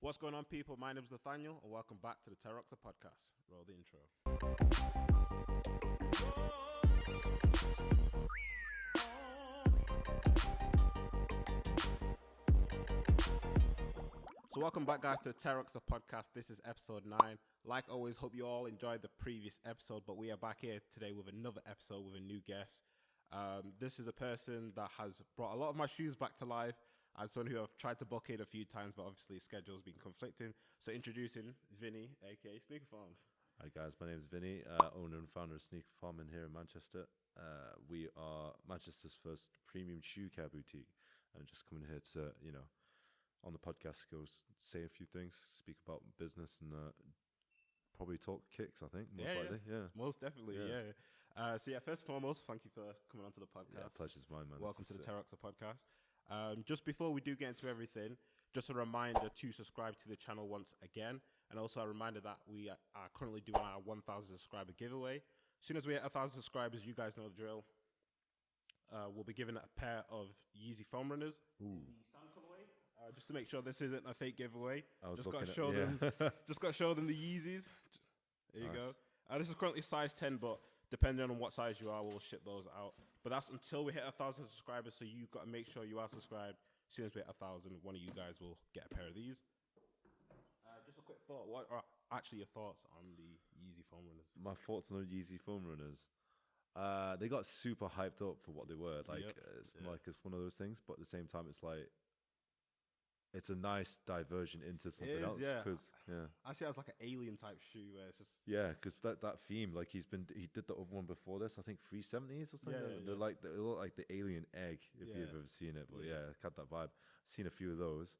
What's going on, people? My name is Nathanael, and welcome back to the Terra Roxa Podcast. Roll the intro. So welcome back, guys, to the Terra Roxa Podcast. This is episode 9. Like always, hope you all enjoyed the previous episode, but we are back here today with another episode with a new guest. This is a person that has brought a lot of my shoes back to life, as someone who I've tried to book in a few times, but obviously schedule's been conflicting. So introducing Vinnie, aka Sneakerpharm. Hi guys, my name is Vinnie, owner and founder of Sneakerpharm in here in Manchester. We are Manchester's first premium shoe care boutique, and just coming here to, on the podcast, go say a few things, speak about business, and probably talk kicks, I think, most likely. Yeah. Most definitely, yeah. So first and foremost, thank you for coming onto the podcast. Yeah, pleasure's mine, man. Welcome to the Terra Roxa Podcast. Just before we do get into everything, just a reminder to subscribe to the channel once again, and also a reminder that we are currently doing our 1,000 subscriber giveaway. As soon as we hit 1,000 subscribers, you guys know the drill. We'll be giving a pair of Yeezy foam runners in the sand colorway. Just to make sure this isn't a fake giveaway. Just got to show them. Just got to show them the Yeezys. There you go. This is currently size 10, but depending on what size you are, we'll ship those out. But that's until we hit 1,000 subscribers. So you've got to make sure you are subscribed. As soon as we hit 1,000, one of you guys will get a pair of these. Just a quick thought. What are actually your thoughts on the Yeezy foam runners? My thoughts on the Yeezy foam runners. They got super hyped up for what they were. It's one of those things, but at the same time, it's like, it's a nice diversion into something else. Cause, I see it as like an alien type shoe where it's just... Yeah, because that theme, like he did the other one before this, I think 370s or something. They look like the alien egg, if you've ever seen it. But I got that vibe. Seen a few of those.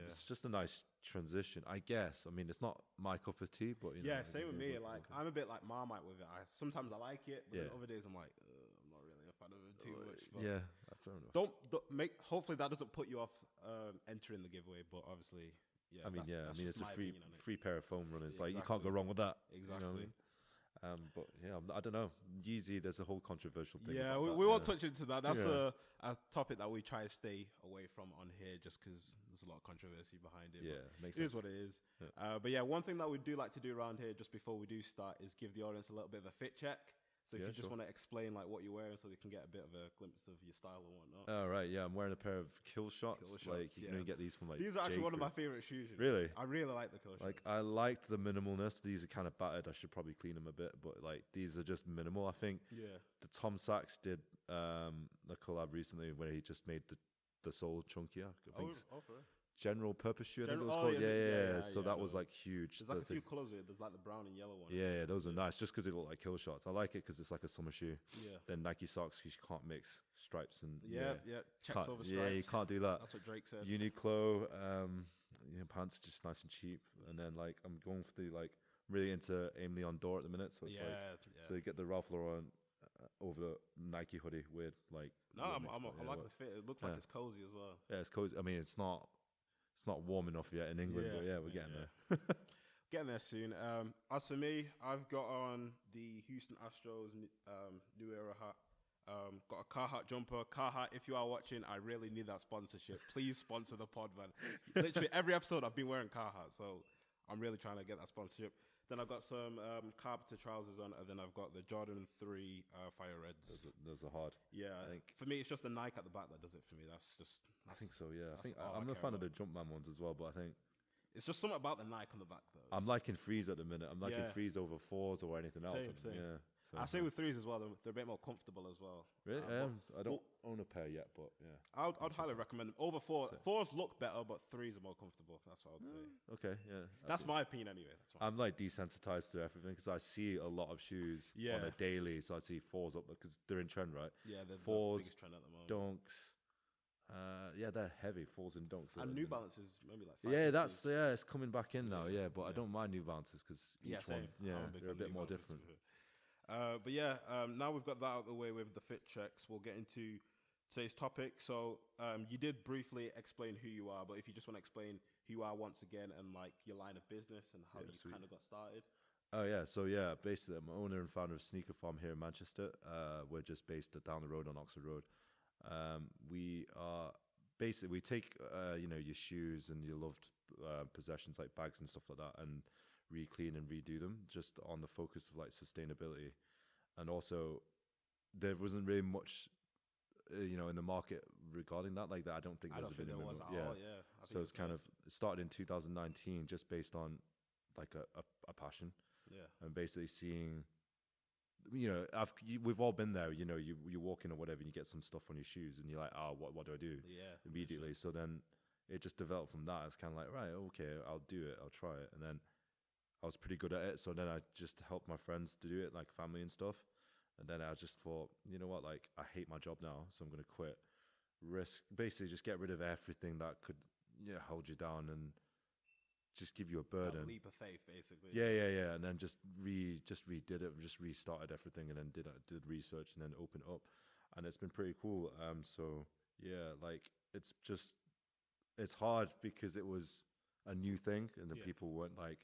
It's just a nice transition, I guess. I mean, it's not my cup of tea, but same with me. I'm a bit like Marmite with it. Sometimes I like it, but then other days I'm like, I'm not really a fan of it too much. But fair enough. Hopefully that doesn't put you off entering the giveaway, but obviously, it's a free pair of foam runners. Like you can't go wrong with that. Exactly. You know what I mean? I don't know. Yeezy, there's a whole controversial thing. Yeah, we won't touch into that. That's a topic that we try to stay away from on here, just because there's a lot of controversy behind it. Yeah, makes sense. It is what it is. Yeah. One thing that we do like to do around here, just before we do start, is give the audience a little bit of a fit check. So if you just want to explain like what you're wearing, so they can get a bit of a glimpse of your style and whatnot. Oh right, I'm wearing a pair of Kill Shots. Like you can only get these from these are actually one of my favorite shoes. Really? I really like the Kill Shots. Like I liked the minimalness. These are kind of battered. I should probably clean them a bit, but like these are just minimal. I think. Yeah. The Tom Sachs did a collab recently where he just made the sole chunkier. I think. General purpose shoe, I think it was called. So that was like huge. There's like a few colors here. There's like the brown and yellow one. Yeah, those are nice just because they look like Kill Shots. I like it because it's like a summer shoe. Yeah. Then Nike socks, because you can't mix stripes and checks over stripes. Yeah, you can't do that. That's what Drake said. Uniqlo, pants just nice and cheap. And then like I'm going for the like really into Aim Leon Dore at the minute. So it's so you get the Ralph Lauren over the Nike hoodie with like. No, I like the fit. It looks like it's cozy as well. Yeah, it's cozy. I mean, it's not warm enough yet in England, but we're getting there. Getting there soon. As for me, I've got on the Houston Astros New Era hat. Got a Carhartt jumper. Carhartt, if you are watching, I really need that sponsorship. Please sponsor the pod, man. Literally every episode I've been wearing Carhartt, so I'm really trying to get that sponsorship. Then I've got some Carpenter trousers on, and then I've got the Jordan 3 Fire Reds. Those are hard. Yeah, I think for me, it's just the Nike at the back that does it for me. I think so, yeah. I'm a fan of the Jumpman ones as well, but I think it's just something about the Nike on the back, though. I'm liking threes at the minute. I'm liking threes over fours or anything else. Same. Yeah. So, I say with threes as well, they're a bit more comfortable as well. Really? I don't own a pair yet, but yeah. I'd highly recommend them. Over fours. Fours look better, but threes are more comfortable. That's what I would say. Okay, yeah. That's my opinion anyway. I'm like desensitized to everything because I see a lot of shoes on a daily. So I see fours up because they're in trend, right? Yeah, they're fours, the biggest trend at the moment. Dunks. They're heavy, fours and dunks. And New Balances, maybe like 5 it's coming back in now. Yeah, but I don't mind New Balances because each one, they're a bit more different. Now we've got that out of the way with the fit checks, we'll get into today's topic. So you did briefly explain who you are, but if you just want to explain who you are once again and like your line of business and how you kind of got started. Oh yeah, so basically I'm owner and founder of Sneakerpharm here in Manchester. We're just based down the road on Oxford Road. We take your shoes and your loved possessions like bags and stuff like that, and re-clean and redo them, just on the focus of like sustainability. And also, there wasn't really much, in the market regarding that. Like that, I don't think I there's don't think been there a was minimum. at Yeah. all. Yeah. So it's kind of, it started in 2019 just based on like a passion, and basically seeing, we've all been there. You walk in or whatever, and you get some stuff on your shoes, and you're like, oh, what do I do? Yeah. Immediately. So then it just developed from that. It's kind of like, right, okay, I'll do it, I'll try it, and then I was pretty good at it. So then I just helped my friends to do it, like family and stuff. And then I just thought, you know what, like I hate my job now, so I'm gonna quit. Basically just get rid of everything that could hold you down and just give you a burden. That leap of faith, basically. Yeah. And then just redid it, just restarted everything, and then did research, and then opened up, and it's been pretty cool. So yeah, like it's hard because it was a new thing, and the people weren't like,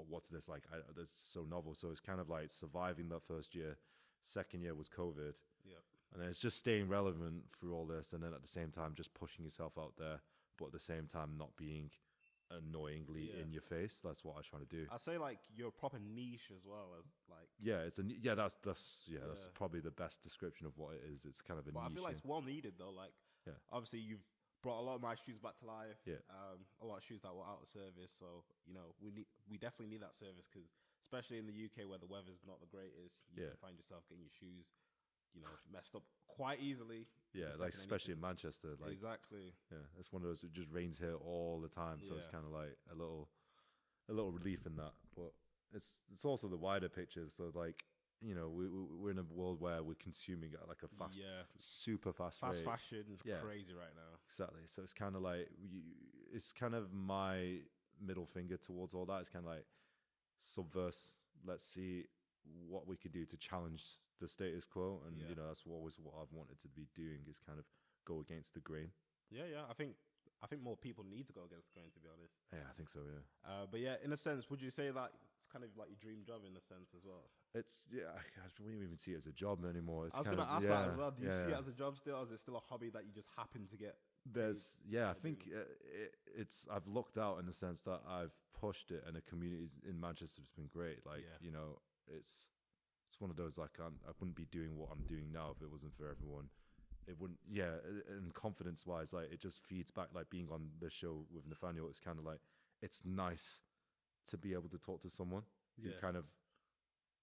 what's this like? That's so novel. So it's kind of like surviving that first year. Second year was COVID. Yeah. And then it's just staying relevant through all this, and then at the same time just pushing yourself out there, but at the same time not being annoyingly in your face. That's what I try to do. I say like your proper niche as well as like. That's probably the best description of what it is. It's kind of a niche. I feel like it's well needed though. Like, obviously you've brought a lot of my shoes back to life. Yeah. A lot of shoes that were out of service. So we definitely need that service, because especially in the UK where the weather's not the greatest, you can find yourself getting your shoes, messed up quite easily. Yeah, like especially in Manchester. Like, exactly. Yeah, it's one of those. It just rains here all the time, so it's kind of like a little relief in that. But it's also the wider picture. So like, we're in a world where we're consuming at like a super fast rate. Fast fashion is crazy right now. Exactly. So it's kind of like it's kind of my middle finger towards all that. It's kind of like subverse. Let's see what we could do to challenge the status quo, and that's always what I've wanted to be doing, is kind of go against the grain. Yeah. I think more people need to go against the grain, to be honest. Yeah, I think so. Yeah. But yeah, in a sense, would you say that it's kind of like your dream job in a sense as well? It's I wouldn't even see it as a job anymore. I was going to ask that as well. Do you see it as a job still, or is it still a hobby that you just happen to get? I think it's. I've looked out in the sense that I've pushed it, and the community in Manchester has been great. Like it's one of those, like I wouldn't be doing what I'm doing now if it wasn't for everyone. It wouldn't. Yeah, and confidence wise, like it just feeds back. Like being on the show with Nathanael, it's kind of like it's nice to be able to talk to someone who kind of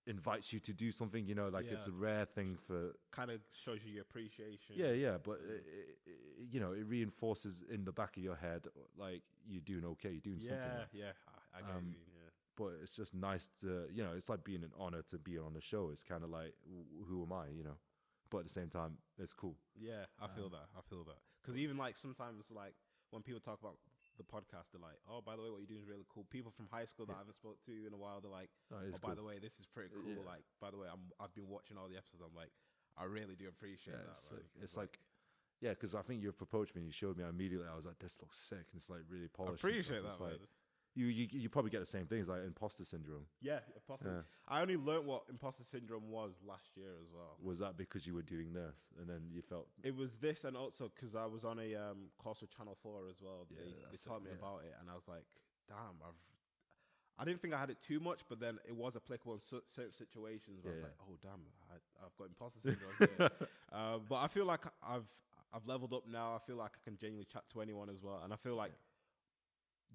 invites you to do something, it's a rare thing for... Kind of shows you your appreciation. Yeah, but it reinforces in the back of your head, like, you're doing okay, you're doing something. Yeah, I get what you mean, yeah. But it's just nice to, it's like being an honor to be on the show. It's kind of like, who am I, But at the same time, it's cool. Yeah, I feel that. Because even, like, sometimes, like, when people talk about the podcast, they're like, oh, by the way, what you're doing is really cool. People from high school that I haven't spoke to in a while, they're like, by the way, this is pretty cool. Yeah. Like, by the way, I've been watching all the episodes. I'm like, I really do appreciate that. It's like yeah, because I think you've approached me and you showed me, immediately I was like, this looks sick, and it's like really polished. I appreciate that, man. You probably get the same things, like imposter syndrome. Yeah, imposter. I only learned what imposter syndrome was last year as well. Was that because you were doing this and then you felt... It was this, and also because I was on a course with Channel 4 as well. They taught me about it, and I was like, damn, I didn't think I had it too much, but then it was applicable in certain situations where I was like, oh, damn, I've got imposter syndrome here. But I feel like I've leveled up now. I feel like I can genuinely chat to anyone as well. And I feel like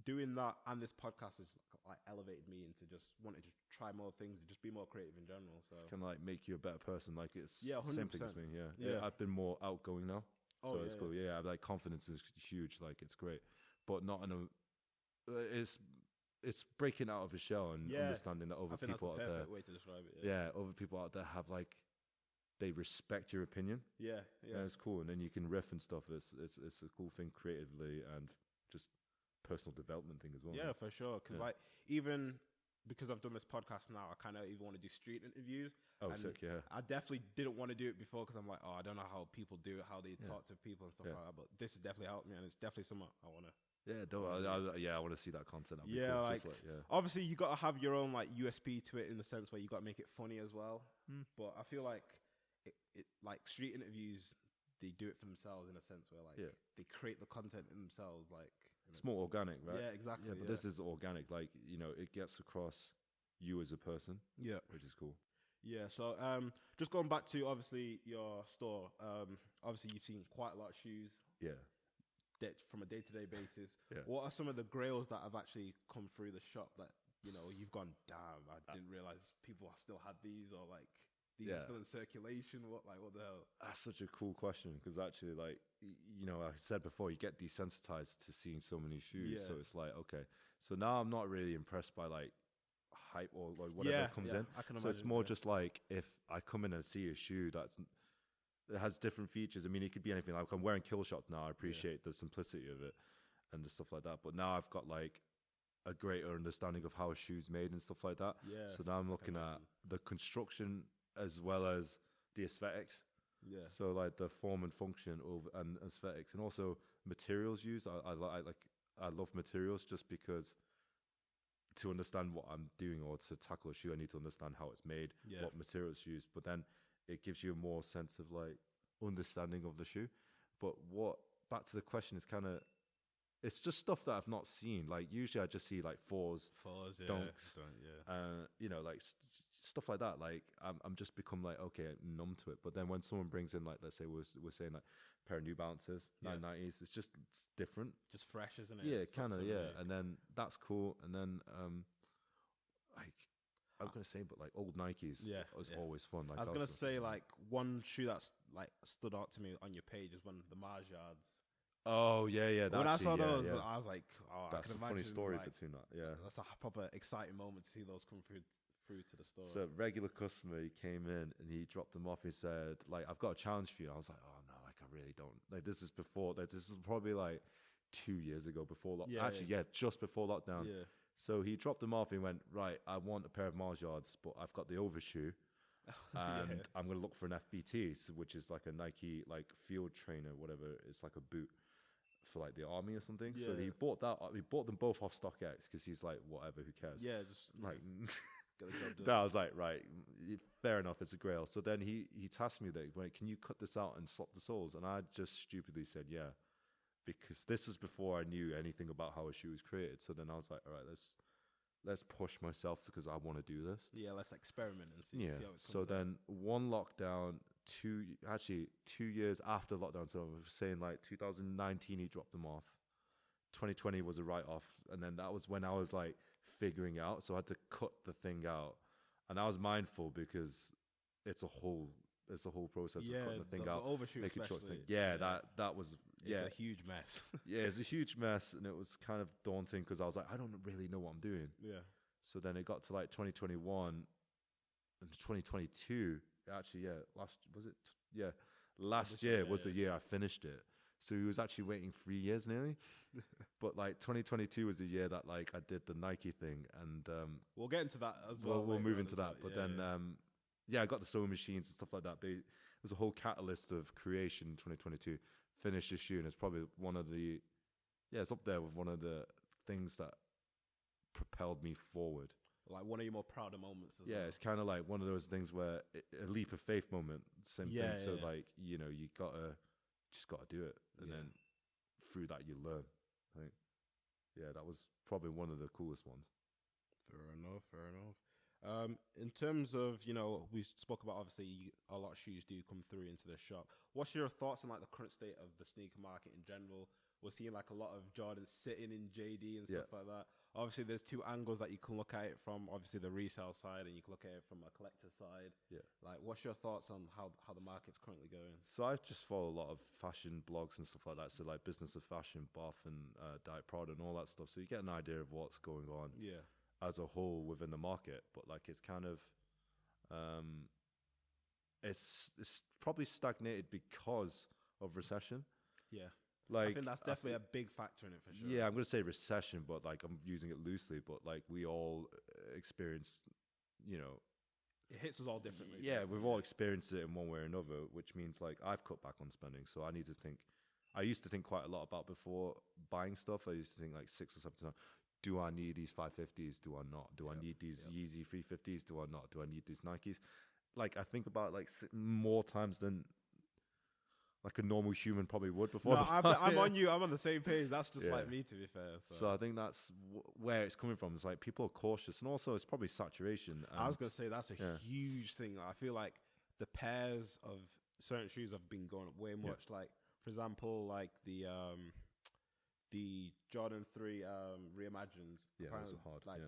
doing that and this podcast has like elevated me into just wanting to try more things and just be more creative in general. So it's kind of like make you a better person. Like it's 100%. Same thing as me. Yeah. I've been more outgoing now, so it's cool. Yeah, like confidence is huge. Like it's great, but not in a. It's breaking out of a shell and understanding that other people out there. Way to describe it. Other people out there have like. They respect your opinion. Yeah. And it's cool, and then you can riff and stuff. It's a cool thing creatively and just personal development thing as well. Yeah, for sure. Because like even because I've done this podcast now, I kind of even want to do street interviews. Oh, sick! Yeah. I definitely didn't want to do it before because I'm like, I don't know how people do it, how they talk to people and stuff like that. But this has definitely helped me, and it's definitely something I want to. Yeah, I want to see that content. Cool. Obviously you got to have your own like USP to it in the sense where you got to make it funny as well. But I feel like. It like street interviews, they do it for themselves in a sense where like they create the content in themselves. Like It's more organic, right? Yeah, exactly. Yeah, but this is organic. Like, it gets across you as a person. Yeah. Which is cool. Yeah. So just going back to obviously your store. Obviously you've seen quite a lot of shoes. Yeah. From a day-to-day basis. Yeah. What are some of the grails that have actually come through the shop that you've gone, damn, I didn't realize people still had these, or like these are still in circulation? What the hell? That's such a cool question, because actually, like, I said before, you get desensitized to seeing so many shoes. So it's like, okay, so now I'm not really impressed by like hype or like whatever comes in. I can so it's more just like, if I come in and see a shoe it has different features. I mean, it could be anything. Like, I'm wearing kill shots now. I appreciate the simplicity of it and the stuff like that. But now I've got like a greater understanding of how a shoe's made and stuff like that. Yeah. So now I'm looking at the construction as well as the aesthetics. Yeah. So like the form and function and aesthetics, and also materials used. I love materials, just because to understand what I'm doing or to tackle a shoe, I need to understand how it's made, what materials used. But then it gives you a more sense of like understanding of the shoe. But back to the question, is kind of, it's just stuff that I've not seen. Like usually I just see like fours, dunks, like stuff like that. Like I'm just become like, okay, numb to it. But then when someone brings in, like, let's say we're saying like a pair of New Balances, 990s, it's different. Just fresh, isn't it? Yeah, kind of, yeah. And then that's cool. And then like, I'm gonna say, but like old Nikes, was always fun. Like, I was gonna say, like, one shoe that's like stood out to me on your page is one of the Mars yards. Oh yeah. When I saw those, I was like, "Oh, that's I can a funny story like, between that." Yeah, that's a proper exciting moment to see those come through to the store. So regular customer, he came in and he dropped them off. He said, "Like, I've got a challenge for you." I was like, "Oh no, like I really don't." Like, this is before. Like, this is probably like 2 years ago, before lockdown. Just before lockdown. Yeah. So he dropped them off. He went, "Right, I want a pair of Mars yards, but I've got the overshoe, and I'm going to look for an FBT, which is like a Nike like field trainer, whatever. It's like a boot for like the army or something." So he bought that. He bought them both off StockX, because he's like, whatever, who cares? Yeah, just like. Get the job done. That I was like, right, fair enough. It's a Grail. So then he tasked me that, "Can you cut this out and swap the soles?" And I just stupidly said, "Yeah," because this was before I knew anything about how a shoe was created. So then I was like, all right, let's push myself, because I want to do this. Yeah, let's experiment and see. Yeah. See how it So then one lockdown, 2 years after lockdown. So I was saying like 2019, he dropped them off. 2020 was a write-off, and then that was when I was like figuring out. So I had to cut the thing out, and I was mindful, because it's a whole process of cutting the thing out, making sure it's that was it's a huge mess. Yeah, it's a huge mess, and it was kind of daunting, because I was like, I don't really know what I'm doing. Yeah. So then it got to like 2021 and 2022. Actually, last year was the year I finished it. So he was actually waiting 3 years nearly. But like 2022 was the year that like I did the Nike thing, and we'll get into that as well. We'll move into that. But then I got the sewing machines and stuff like that. But it was a whole catalyst of creation in 2022. Finished the shoe, and it's probably it's up there with one of the things that propelled me forward. Like one of your more prouder moments as well. Yeah, it's kind of like one of those things where a leap of faith moment, same thing. So like, you just gotta do it, and then through that you learn. I think, that was probably one of the coolest ones. Fair enough. In terms of, we spoke about, obviously a lot of shoes do come through into the shop. What's your thoughts on like the current state of the sneaker market in general? We're seeing like a lot of Jordans sitting in JD and stuff like that. Obviously, there's two angles that you can look at it from. Obviously, the resale side, and you can look at it from a collector side. Yeah. Like, what's your thoughts on how the market's currently going? So I just follow a lot of fashion blogs and stuff like that. So like Business of Fashion, Buff, and Diet Prada, and all that stuff. So you get an idea of what's going on. Yeah. As a whole within the market, but like it's kind of, it's probably stagnated because of recession. Yeah. Like, I think that's definitely a big factor in it for sure. Yeah, I'm going to say recession, but like I'm using it loosely. But like we all experience, it hits us all differently. Yeah, we've all experienced it in one way or another, which means like I've cut back on spending. So I need to think. I used to think quite a lot about before buying stuff. I used to think like 6 or 7 times. Do I need these 550s? Do I not? Do I need these Yeezy 350s? Do I not? Do I need these Nikes? Like I think about like more times than like a normal human probably would before. No, I'm on you. I'm on the same page. That's just like me, to be fair. So I think that's where it's coming from. It's like people are cautious, and also it's probably saturation. I was gonna say that's a huge thing. I feel like the pairs of certain shoes have been going up way much. Like, for example, like the Jordan 3 Reimagined. Yeah, those are hard. Like,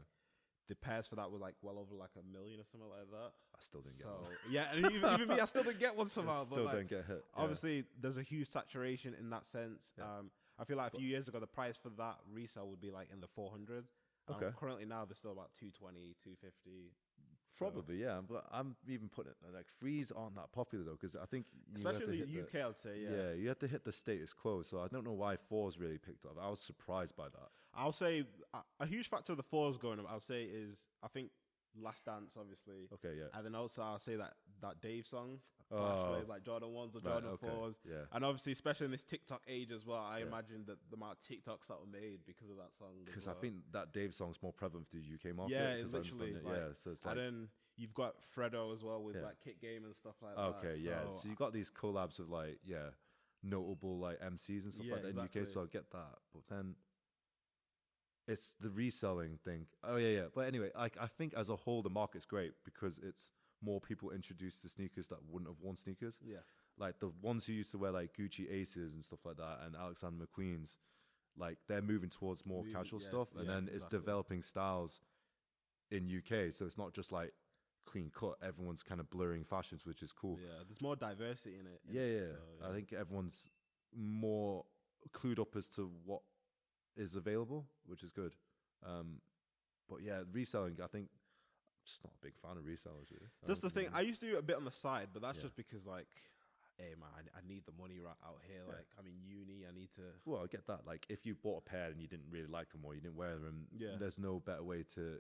the pairs for that were like well over like $1 million or something like that. I still didn't get one. Yeah, and even me, I still didn't get one somehow. Still but like, don't get hit. Obviously, there's a huge saturation in that sense. I feel like a few years ago, the price for that resale would be like in the 400s. Currently now, they're still about 220, 250. Probably, yeah. But I'm even putting it, like, threes aren't that popular though, because I think especially in the UK, I'd say, yeah, you have to hit the status quo. So I don't know why fours really picked up. I was surprised by that. I'll say a huge factor of the fours going up, I'll say, is I think Last Dance, obviously. Okay, yeah. And then also I'll say that Dave song, with like Jordan 1s or Jordan 4s. Yeah. And obviously, especially in this TikTok age as well, I imagine that the amount of TikToks that were made because of that song. Because I think that Dave song's more prevalent for the UK market. Yeah, it's literally. Like, so it's like, and then you've got Fredo as well with like Kick Game and stuff like that. Okay, so you got these collabs with like, notable like MCs and stuff like that in the UK, so I get that. But then it's the reselling thing. Oh yeah. But anyway, like, I think as a whole the market's great because it's more people introduced to sneakers that wouldn't have worn sneakers. Yeah. Like the ones who used to wear like Gucci Aces and stuff like that and Alexander McQueen's, like they're moving towards more casual stuff, and then it's developing styles in UK. So it's not just like clean cut. Everyone's kind of blurring fashions, which is cool. Yeah, there's more diversity in it. So, I think everyone's more clued up as to what is available, which is good. But yeah, reselling, I think I'm just not a big fan of resellers really. That's the thing. I used to do it a bit on the side, but that's just because like, hey man, I need the money right out here. Like, I'm in uni, I need to. Well, I get that. Like, if you bought a pair and you didn't really like them or you didn't wear them, there's no better way to,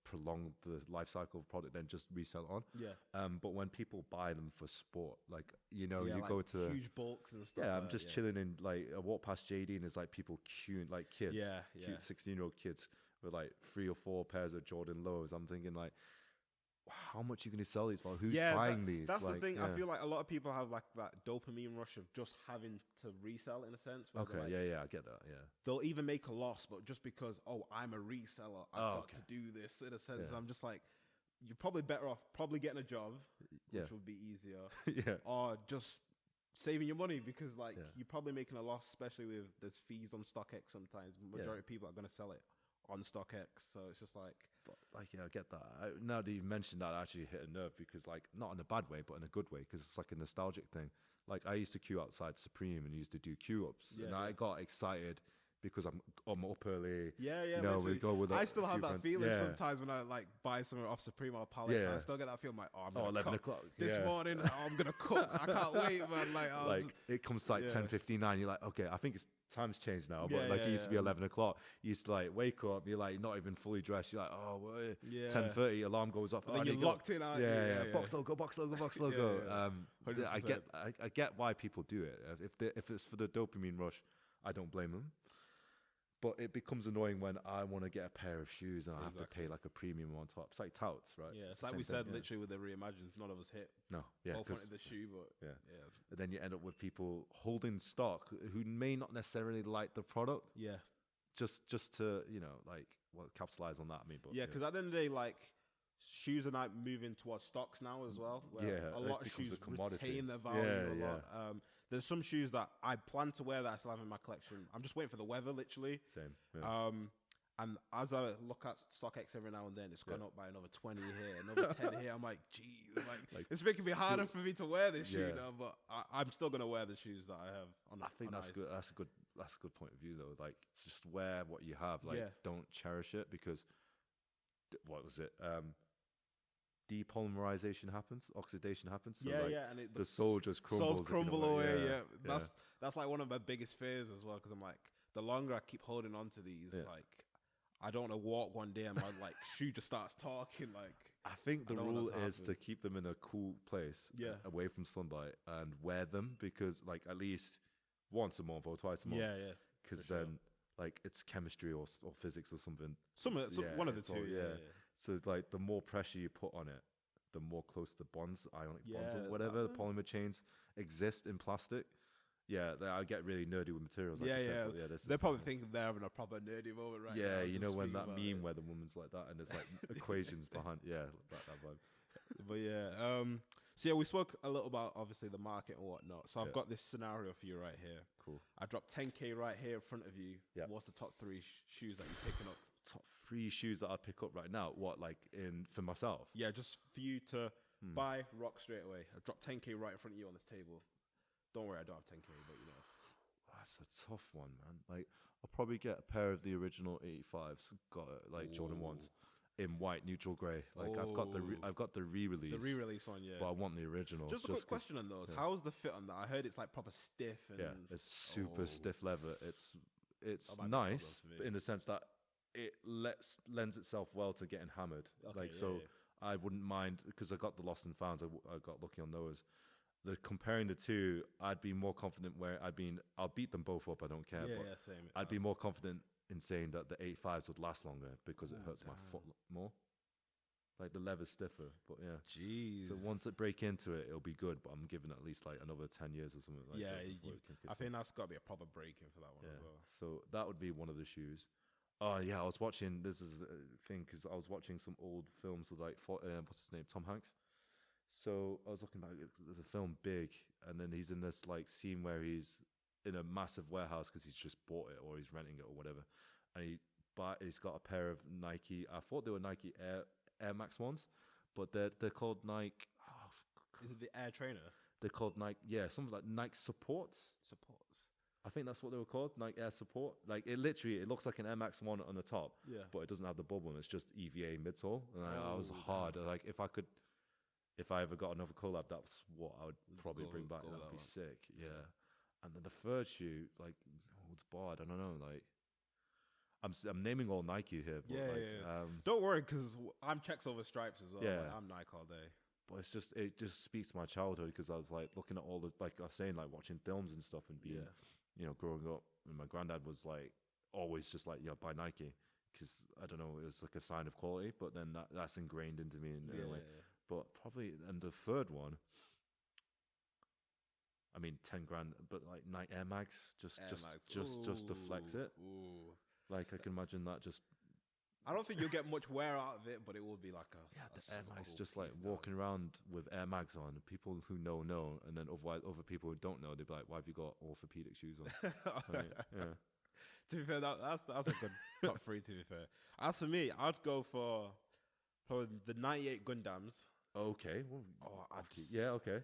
prolong the life cycle of product than just resell it on. Yeah. But when people buy them for sport, like, you like go to huge bulks and stuff. Yeah, I'm just chilling in, like, I walk past JD and there's like people queuing, like kids, cute 16-year-old kids with like 3 or 4 pairs of Jordan lows. I'm thinking like, how much are you going to sell these for? Who's buying these? That's the thing. I feel like a lot of people have like that dopamine rush of just having to resell in a sense. Okay, like, I get that, They'll even make a loss, but just because, I'm a reseller, I've got to do this in a sense. I'm just like, you're probably better off probably getting a job, which would be easier, or just saving your money because like you're probably making a loss, especially with there's fees on StockX sometimes. Majority of people are going to sell it on StockX, so it's just like... I get that. Now that you mentioned that, I actually hit a nerve because, like, not in a bad way, but in a good way, because it's like a nostalgic thing. Like, I used to queue outside Supreme and used to do queue-ups, and I got excited because I'm up early. We go with I still have that feeling sometimes when I, like, buy something off Supreme or Palace, I still get that feeling like, I'm going to 11 o'clock. This morning, I'm going to cook. I can't wait, man. Like, it comes to, like, 10:59, you're like, okay, I think it's time's changed now, but it used to be 11 o'clock. You used to like wake up, you're like not even fully dressed, you're like, 10:30, alarm goes off, and then you're locked in, aren't you? Box logo. I get why people do it. If it's for the dopamine rush, I don't blame them. But it becomes annoying when I want to get a pair of shoes and I have to pay like a premium on top. It's like touts, right? Yeah, it's like we said, literally with the Reimagined, none of us hit. No, both wanted the shoe, but And then you end up with people holding stock who may not necessarily like the product. Yeah. Just to, capitalize on that. I mean, but because at the end of the day, like, shoes are now moving towards stocks now as well. Where a lot of shoes retain their value a lot. There's some shoes that I plan to wear that I still have in my collection. I'm just waiting for the weather, literally. Same. Yeah. And as I look at StockX every now and then, it's gone up by another 20 here, another 10 here. I'm like, geez, like it's making me harder for me to wear this shoe now. But I'm still gonna wear the shoes that I have. I think that's good. That's a good point of view, though. Like, just wear what you have. Like, don't cherish it because what was it? Depolymerization happens, oxidation happens. So and the sole just crumbles. Soles crumble away. That's like one of my biggest fears as well, because I'm like, the longer I keep holding on to these, like, I don't want to walk one day and my like shoe just starts talking. Like, I think the rule is to keep them in a cool place, away from sunlight, and wear them because, like, at least once a month or twice a month. Because then, like, it's chemistry or physics or something. One of the two. So, like, the more pressure you put on it, the more close the bonds, ionic bonds or whatever, the polymer chains exist in plastic. I get really nerdy with materials. Like Yeah, you said, yeah. but yeah, this They're is probably like, thinking they're having a proper nerdy moment right now. yeah, you know just when speaking that about meme it. where the woman's like that and there's like equations behind. Yeah, that vibe. But yeah, so yeah, we spoke a little about obviously the market and whatnot. So I've got this scenario for you right here. Cool. I dropped 10K right here in front of you. Yeah. What's the top 3 shoes that you're picking up? Top 3 shoes that I pick up right now. What, like for myself? Yeah, just for you to buy, rock straight away. I dropped 10K right in front of you on this table. Don't worry, I don't have 10K, but you know. That's a tough one, man. Like, I'll probably get a pair of the original 85s, got like Jordan 1s in white, neutral grey. Like I've got the re-release. The re-release one, yeah. But I want the original. Just a quick question on those. How's the fit on that? I heard it's like proper stiff and it's super stiff leather. It's nice in the sense that it lends itself well to getting hammered. Okay, I wouldn't mind because I got the lost and founds. I got lucky on those. Comparing the two, I'd be more confident where I'll beat them both up. I don't care. Yeah, but same. I'd be more confident in saying that the 85s would last longer because it hurts my foot more. Like the leather's stiffer, but yeah. Jeez. So once it break into it, it'll be good. But I'm giving it at least like another 10 years or something. Like I think that's got to be a proper break-in for that one as well. So that would be one of the shoes. Oh yeah, I was watching. This is a thing because I was watching some old films with like what's his name, Tom Hanks. So I was looking back. There's a film Big, and then he's in this like scene where he's in a massive warehouse because he's just bought it or he's renting it or whatever, and he's got a pair of Nike. I thought they were Nike Air Max ones, but they're called Nike. Is it the Air Trainer? They're called Nike. Yeah, something like Nike Supports. I think that's what they were called, Nike Air Support. Like it looks like an Air Max 1 on the top, but it doesn't have the bubble. And it's just EVA midsole. And I was hard. Like if I ever got another collab, that's what I would probably bring back. That would be sick. Yeah. And then the third shoe, like, it's barred. I don't know. Like, I'm naming all Nike here. But don't worry, because I'm checks over stripes as well. Yeah. Like, I'm Nike all day. But it just speaks to my childhood because I was like looking at all the, like I was saying, like watching films and stuff and being, growing up. And my granddad was like always just like, buy Nike because I don't know, it was like a sign of quality. But then that's ingrained into me in a way. But probably, and the third one, I mean, 10 grand, but like Nike Air Max, just to flex it. Ooh. Like I can imagine that just. I don't think you'll get much wear out of it, but it will be like the Air Max, cool just like walking around with Air Mags on. People who know, and then other people who don't know, they'd be like, "Why have you got orthopedic shoes on?" Yeah. To be fair, that's a good top 3. To be fair, as for me, I'd go for the 98 Gundams. Okay. Well, okay.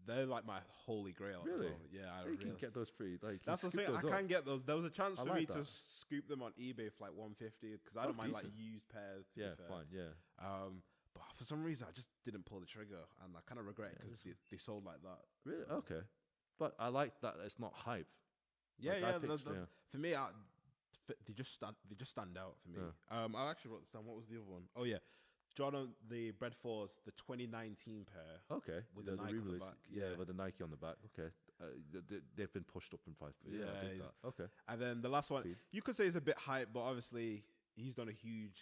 They're like my holy grail. Really? Yeah, you can get those free. Like that's the thing. I can get those. There was a chance for me to scoop them on eBay for like 150 because I don't mind like used pairs. To be fair. Fine. Yeah. But for some reason, I just didn't pull the trigger, and I kind of regret it because they sold like that. Really? Okay. But I like that it's not hype. Yeah, for me, they just stand out for me. Yeah. I actually wrote this down. What was the other one? Oh yeah. Jordan, the Bread 4s, the 2019 pair. Okay. With the Nike on the back. Yeah, with the Nike on the back. Okay. They've been pushed up in price. Yeah, I did that. Okay. And then the last one, you could say it's a bit hype, but obviously he's done a huge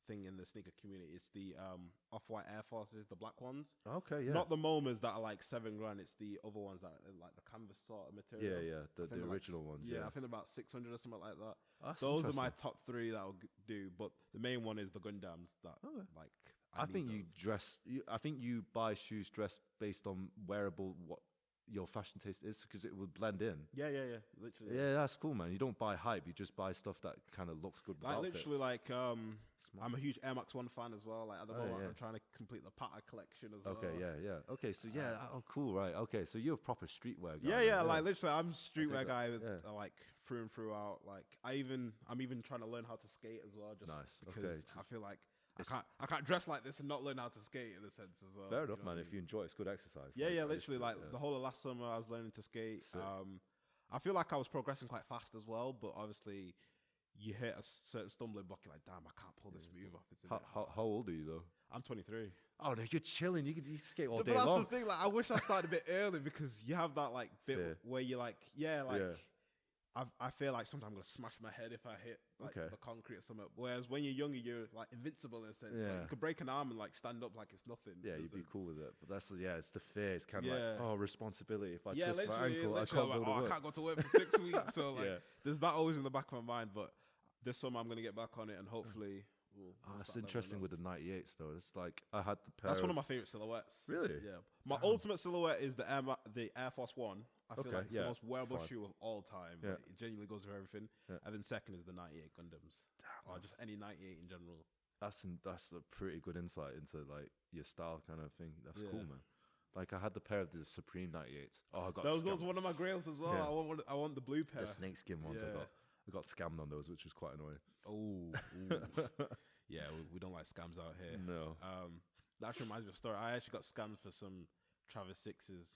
thing in the sneaker community. It's the Off-White Air Forces, the black ones. Okay, yeah. Not the MoMAs that are like $7 grand. It's the other ones that are like the canvas sort of material. Yeah. The original ones. Yeah, I think they're about 600 or something like that. Those are my top 3 that I'll do. But the main one is the Gundams. That I think you dress. I think you buy shoes dressed based on wearable what your fashion taste is because it would blend in. Yeah. Literally. Yeah, that's cool, man. You don't buy hype. You just buy stuff that kind of looks good. Like literally, I'm a huge Air Max 1 fan as well. Like at the moment, I'm trying to complete the Patta collection as well. Okay, yeah. Okay, so cool, right? Okay, so you're a proper streetwear guy. Yeah. Like literally, I'm a streetwear guy. Like through and throughout. Like I'm even trying to learn how to skate as well. Just because I feel like I can't dress like this and not learn how to skate in a sense as well. Fair enough, man. If you enjoy it, it's good exercise. Yeah, literally, the whole of last summer I was learning to skate. I feel like I was progressing quite fast as well, but obviously you hit a certain stumbling block, you're like, damn, I can't pull this move off. How old are you though? I'm 23. Oh no, you're chilling. You skate all day long. But long. that's the thing. Like, I wish I started a bit early because you have that bit where you're like, I feel like sometimes I'm gonna smash my head if I hit like the concrete or something. Whereas when you're younger, you're like invincible in a sense. Yeah. Like, you could break an arm and like stand up like it's nothing. Yeah, you'd be cool with it. But that's it's the fear. It's kind of like, oh, responsibility. If I twist my ankle, I can't go to work. I can't go to work for 6 weeks. So like, there's that always in the back of my mind. But this summer I'm gonna get back on it and hopefully. It's interesting with the 98s though. It's like I had the pair. That's one of my favorite silhouettes. Really? Yeah. My ultimate silhouette is the Air Force One. I feel like it's the most wearable shoe of all time. Yeah. Like, it genuinely goes with everything. Yeah. And then second is the 98 Gundams. Or just any 98 in general. That's a pretty good insight into like your style kind of thing. That's cool, man. Like I had the pair of the Supreme 98s. Oh, I got those one of my Grails as well. Yeah. I want the blue pair. The snakeskin ones. Yeah. I got scammed on those, which was quite annoying. Oh. Yeah, we don't like scams out here. No. That actually reminds me of a story. I actually got scammed for some Travis 6s.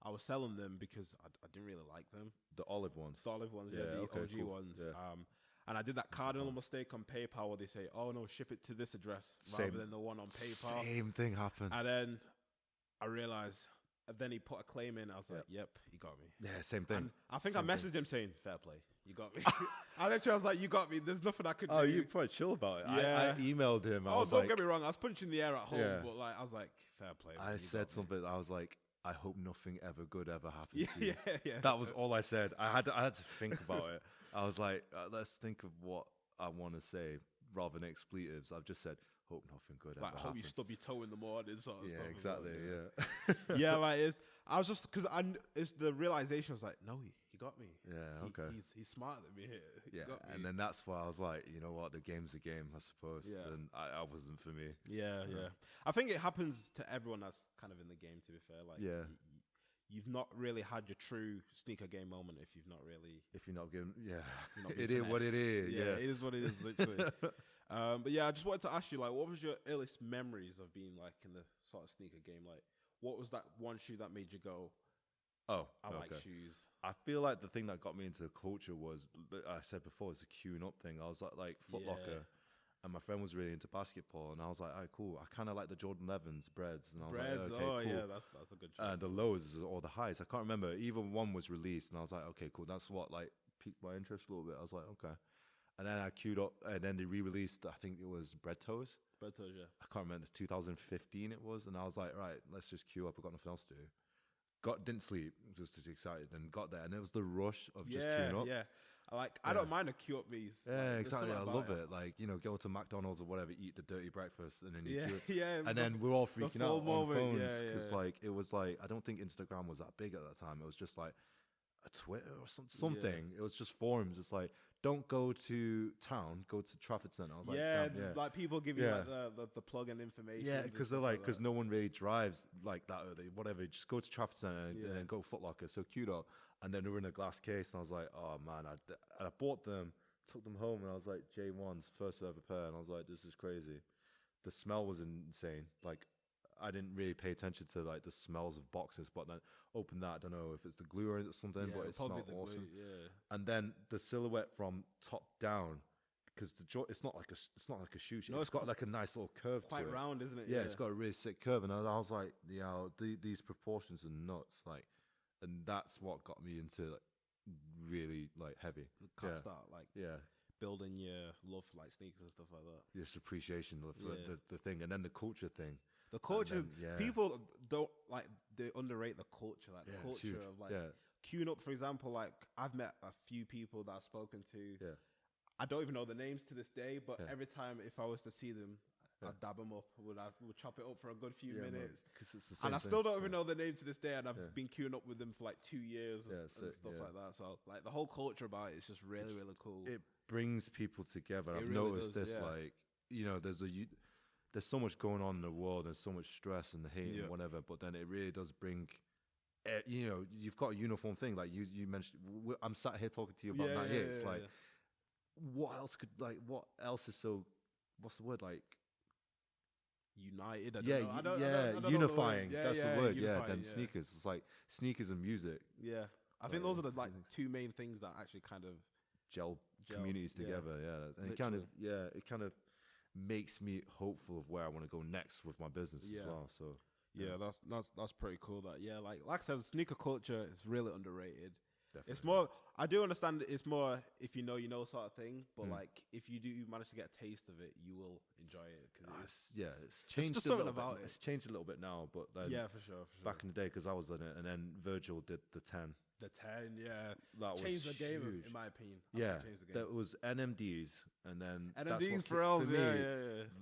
I was selling them because I didn't really like them. The olive ones. The olive ones, the OG ones. Yeah. And I did that cardinal mistake on PayPal where they say, oh no, ship it to this address rather than the one on PayPal. Same thing happened. And then I realized, and then he put a claim in. I was like, yep, he got me. Yeah, same thing. And I think I messaged him saying, fair play. You got me. I literally was like, you got me. There's nothing I could do. Oh, you probably chill about it. Yeah. I emailed him. Don't get me wrong. I was punching the air at home, but like I was like, fair play. I said something. I was like, I hope nothing ever good ever happens to you. Yeah. That was all I said. I had to think about it. I was like, let's think of what I want to say rather than expletives. I've just said, hope nothing good ever happens. Hope you stub your toe in the morning, sort of stuff. Yeah, exactly. Well, yeah, like I was just because it's the realization. I was like, no, he got me. Yeah, okay. He's smarter than me here. He got me. And then that's why I was like, you know what, the game's a game, I suppose. Yeah. And I wasn't for me. Yeah. I think it happens to everyone that's kind of in the game. To be fair, like you've not really had your true sneaker game moment if you're not giving, it is what it is. Yeah, it is what it is, literally. But yeah, I just wanted to ask you, like, what was your earliest memories of being like in the sort of sneaker game? Like, what was that one shoe that made you go, oh, I like shoes? I feel like the thing that got me into the culture was, I said before, it's a queuing up thing. I was like Foot Locker. And my friend was really into basketball, and I was like, "All right, cool. I kind of like the Jordan 11s, breads." And I was like, "Okay, cool." Yeah, that's a good choice. And the lows or the highs, I can't remember. Either one was released, and I was like, "Okay, cool." That's what like piqued my interest a little bit. I was like, "Okay." And then I queued up, and then they re-released. I think it was Bread Toes. Bread Toes, yeah. I can't remember. It's 2015. It was, and I was like, "Right, let's just queue up. I got nothing else to do." Didn't sleep, just as excited, and got there, and it was the rush of just queuing up. Yeah. I don't mind a queue up me's. Yeah, exactly. I love it. Like, you know, go to McDonald's or whatever, eat the dirty breakfast, and then you queue. And then we're all freaking out on phones because like it was like I don't think Instagram was that big at that time. It was just like a Twitter or something. It was just forums. It's like, don't go to town, go to Trafford Centre. I was like, damn, like people give you like the plug and information. Yeah, because they're like, because no one really drives like that early. Whatever, just go to Trafford Centre and then go Foot Locker. So queued up, and then they were in a glass case, and I was like, oh man, I bought them, took them home, and I was like, J1's first ever pair, and I was like, this is crazy. The smell was insane. Like, I didn't really pay attention to like the smells of boxes, but then open that, I don't know if it's the glue or is it something, but it smelled awesome. Glue, and then the silhouette from top down, because it's not like a shoe shape. No, it's got like a nice little curve quite to it. Round, isn't it? Yeah, it's got a really sick curve, and I was like, these proportions are nuts, like, and that's what got me into like really like heavy. Can't start like building your love for like sneakers and stuff like that. Just appreciation for the thing, and then the culture thing. The culture, people don't like, they underrate the culture, like the culture of like queuing up. For example, like I've met a few people that I've spoken to. Yeah. I don't even know the names to this day, but every time if I was to see them, I'd dab them up. Would chop it up for a good few minutes. It's the same and I still don't even know the name to this day, and I've been queuing up with them for like 2 years and stuff like that. So like the whole culture about it is just really, really cool. It brings people together. I've noticed this, like, you know, there's so much going on in the world, there's so much stress and hate and whatever, but then it really does bring, you know, you've got a uniform thing. Like you mentioned, I'm sat here talking to you about that. It's like, what else is so, what's the word, like, united? I don't unifying. That's the word. Then sneakers. It's like sneakers and music. Yeah, I think those are the like two main things that actually kind of gel communities together. And it kind of makes me hopeful of where I want to go next with my business as well. So that's pretty cool. That like I said, sneaker culture is really underrated. Definitely. It's more, I do understand it's more if you know sort of thing, but like if you do manage to get a taste of it, you will enjoy it. Cause it's changed just a something little about bit. it. It's changed a little bit now, but then for sure. back in the day, because I was in it, and then Virgil did the 10. The 10, That changed was the game, huge. in my opinion. Changed the game. That was NMDs, and then NMDs for us,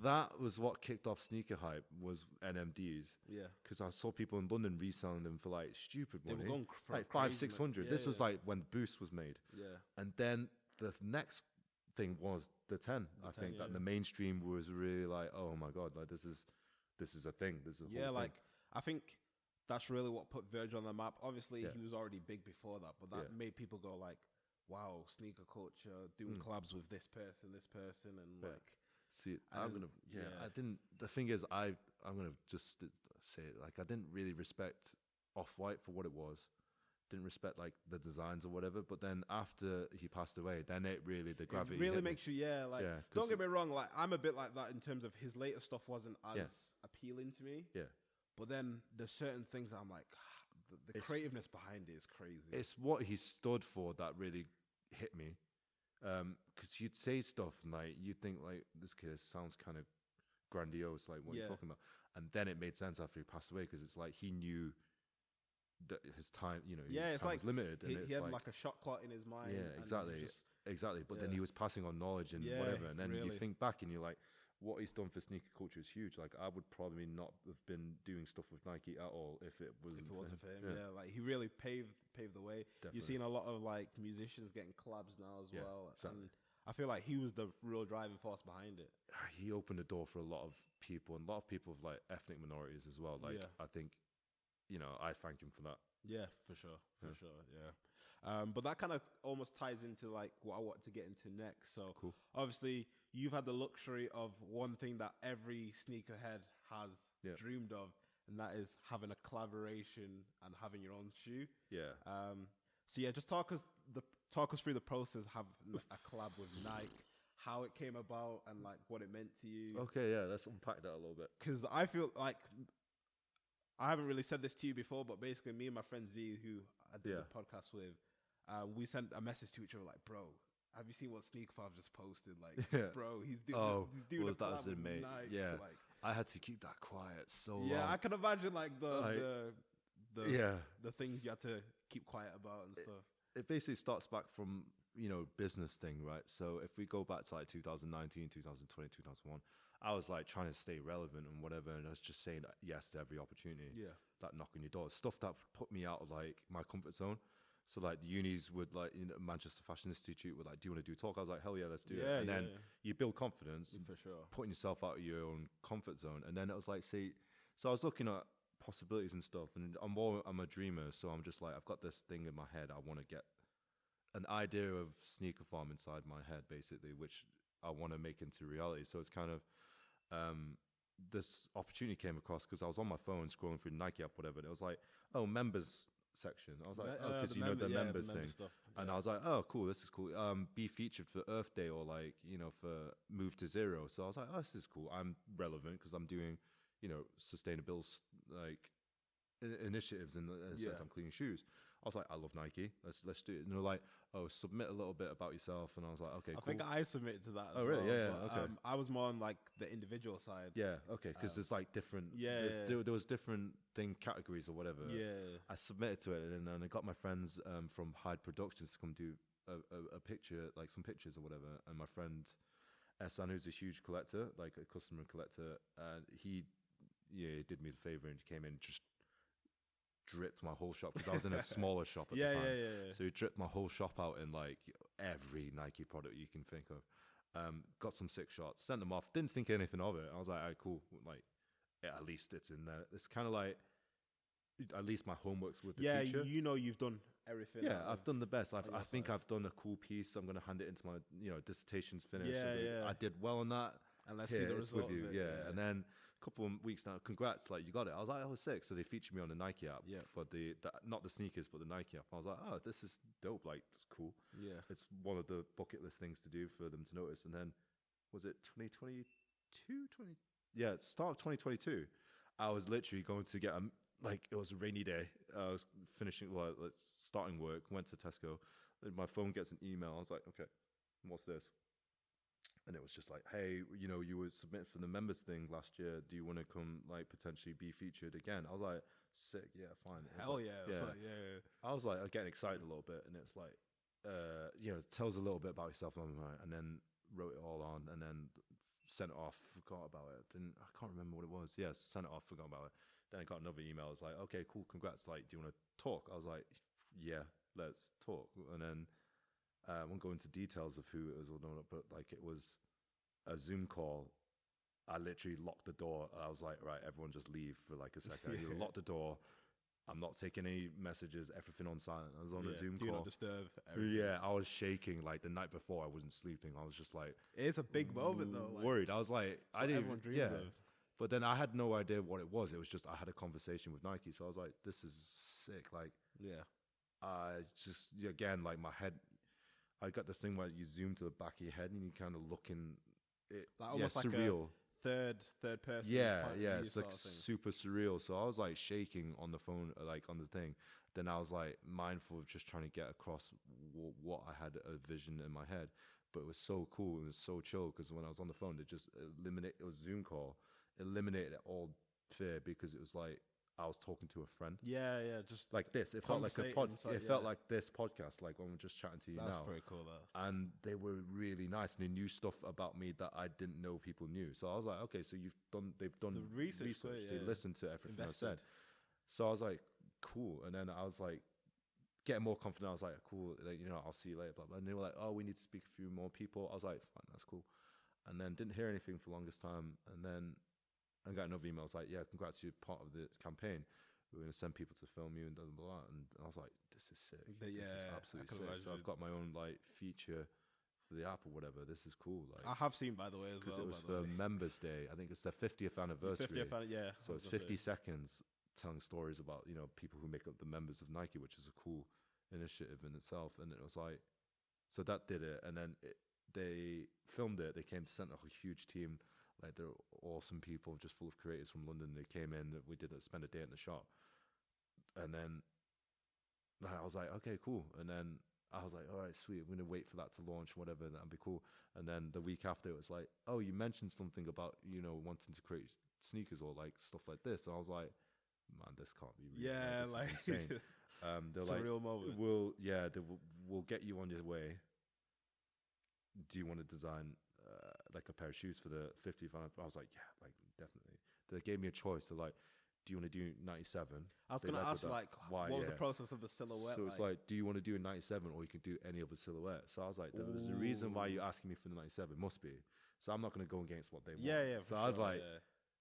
That was what kicked off sneaker hype, was NMDs. Yeah, because I saw people in London reselling them for like stupid money, they were going for like crazy, 500-600. This was like when Boost was made. And then the next thing was the 10. I think that the mainstream was really like, oh my god, like this is a thing. This is a whole thing. I think that's really what put Virgil on the map. Obviously, he was already big before that, but that made people go like, wow, sneaker culture, doing collabs with this person, and like. See, I'm gonna. I didn't. The thing is, I'm gonna just say it. Like, I didn't really respect Off-White for what it was. Didn't respect like the designs or whatever. But then after he passed away, then the gravity. It really makes you, don't get me wrong. Like, I'm a bit like that in terms of his later stuff wasn't as appealing to me. Yeah. But then there's certain things that I'm like, the creativeness behind it is crazy. It's what he stood for that really hit me. Because you'd say stuff and like you'd think like this kid sounds kind of grandiose, like what you're talking about, and then it made sense after he passed away because it's like he knew that his time, his time was limited, and he had like a shot clock in his mind. Yeah, exactly. But then he was passing on knowledge and whatever, and then you think back and you're like, what he's done for sneaker culture is huge. Like I would probably not have been doing stuff with Nike at all if it wasn't for him. Like he really paved the way. Definitely. You've seen a lot of like musicians getting collabs now as well. Exactly. And I feel like he was the real driving force behind it. He opened the door for a lot of people, and a lot of people of like ethnic minorities as well. Like I think, I thank him for that. Yeah, for sure. Yeah. But that kind of almost ties into like what I want to get into next. So cool. Obviously you've had the luxury of one thing that every sneakerhead has dreamed of, and that is having a collaboration and having your own shoe. Yeah. So just talk us through the process of having a collab with Nike, how it came about, and like what it meant to you. Okay, yeah, let's unpack that a little bit. Because I feel like I haven't really said this to you before, but basically me and my friend Z, who I did the podcast with, we sent a message to each other like, bro, have you seen what Sneakerpharm just posted? Like, bro, he's doing a collab with Nike. Yeah, like, I had to keep that quiet so long. Yeah, I can imagine like the things you had to keep quiet about and stuff. It basically starts back from, business thing, right? So if we go back to like 2019, 2020, 2001, I was like trying to stay relevant and whatever, and I was just saying yes to every opportunity. Yeah. That knock on your door. Stuff that put me out of like my comfort zone. So like the unis would like, Manchester Fashion Institute would like, do you want to do talk? I was like, hell yeah, let's do it. And then you build confidence. For sure. Putting yourself out of your own comfort zone. And then it was like, so I was looking at possibilities and stuff, and I'm a dreamer. So I'm just like, I've got this thing in my head. I want to get an idea of Sneakerpharm inside my head, basically, which I want to make into reality. So it's kind of, this opportunity came across because I was on my phone scrolling through Nike app, whatever, and it was like, oh, members section. I was like, oh, because the members thing. Stuff, and I was like, oh, cool, this is cool. Be featured for Earth Day or like, for Move to Zero. So I was like, oh, this is cool. I'm relevant because I'm doing, sustainable like initiatives in the sense I'm cleaning shoes. I was like, I love Nike. Let's do it. And they're like, oh, submit a little bit about yourself. And I was like, okay, I cool. think I submitted to that as well. Oh, really? Well, yeah, but, okay. I was more on like the individual side. Yeah, okay, because there's like different, there was different categories or whatever. Yeah. I submitted to it, and then I got my friends from Hyde Productions to come do a picture, like some pictures or whatever. And my friend Esan, who's a huge collector, like a customer collector, he did me the favor and came in, just dripped my whole shop because I was in a smaller shop at the time. So he dripped my whole shop out in like every Nike product you can think of. Got some sick shots, sent them off. Didn't think anything of it. I was like, all right, cool. Like, at least it's in there. It's kind of like, at least my homework's with the teacher. You've done everything. Yeah, I've done the best. I think I've done a cool piece. I'm going to hand it into my, dissertation's finished. I did well on that. And let's see the result with you. of it. Yeah. And then a couple of weeks now, congrats, like you got it. I was like, oh, sick. So they featured me on the Nike app for the not the sneakers, but the Nike app. I was like, oh, this is dope. Like, it's cool. Yeah. It's one of the bucket list things to do for them to notice. And then, was it 2022? Start of 2022. I was literally going to get it was a rainy day. I was starting work, went to Tesco, And my phone gets an email. I was like, okay, what's this? And it was just like, hey, you know, you were submitted for the members thing last year. Do you want to come, like, potentially be featured again? I was like, sick, yeah, fine. Hell like, yeah. Like, yeah. I was like, getting excited a little bit, and it's like, you know, tells a little bit about yourself, and then wrote it all on, and then sent it off, forgot about it. I can't remember what it was. Yes, sent it off, forgot about it. Then I got another email. It was like, okay, cool, congrats. Like, do you want to talk? I was like, yeah, let's talk. And then I won't go into details of who it was or not, but like it was a Zoom call. I literally locked the door. I was like, right, everyone just leave for like a second. You locked the door. I'm not taking any messages, everything on silent. I was on a Zoom call. Do not disturb. Everything. Yeah, I was shaking like the night before. I wasn't sleeping. I was just like, it is a big moment though. Like, worried. I was like, I didn't. Everyone dreams of. But then I had no idea what it was. It was just I had a conversation with Nike, so I was like, this is sick. Like, yeah, I just again like my head. I got this thing where you zoom to the back of your head and you kind of look in. It, like almost like surreal. Third person. Yeah, it's like super surreal. So I was like shaking on the phone, like on the thing. Then I was like mindful of just trying to get across what I had a vision in my head. But it was so cool. It was so chill because when I was on the phone, it just eliminated. It was a Zoom call, eliminated all fear because it was like I was talking to a friend. Yeah, just like this. It felt like a felt like this podcast, like when we're just chatting to you now. That's pretty cool, though. And they were really nice, and they knew stuff about me that I didn't know people knew. So I was like, okay, so they've done the research. They listened to everything I said. So I was like, cool. And then I was like, getting more confident. I was like, cool, like, you know, I'll see you later. Blah, blah. And they were like, oh, we need to speak a few more people. I was like, fine, that's cool. And then didn't hear anything for the longest time. And then I got another email. I was like, yeah, congrats, you're part of the campaign. We're going to send people to film you and blah, blah, blah. And I was like, this is sick. This is absolutely sick. Imagine. So I've got my own like feature for the app or whatever. This is cool. Like, I have seen, by the way, as well. Because it was for Members Day. I think it's their 50th anniversary. So it's 50 seconds telling stories about, you know, people who make up the members of Nike, which is a cool initiative in itself. And it was like, so that did it. And then they filmed it. They came to send a huge team. Like, they're awesome people, just full of creators from London. They came in. We did spend a day in the shop. And then I was like, okay, cool. And then I was like, all right, sweet. I'm going to wait for that to launch, whatever. That'd be cool. And then the week after, it was like, oh, you mentioned something about, you know, wanting to create sneakers or like stuff like this. And I was like, man, this can't be real. Yeah, like insane. They're it's like, a real moment. We'll get you on your way. Do you want to design like a pair of shoes for the 50th? I was like, yeah, like definitely. They gave me a choice. They're like, do you want to do 97? I was going to ask, like, why? What was the process of the silhouette? So it's like, do you want to do a 97 or you can do any other silhouette? So I was like, there's a reason why you're asking me for the 97. Must be. So I'm not going to go against what they want. Yeah. So I was like,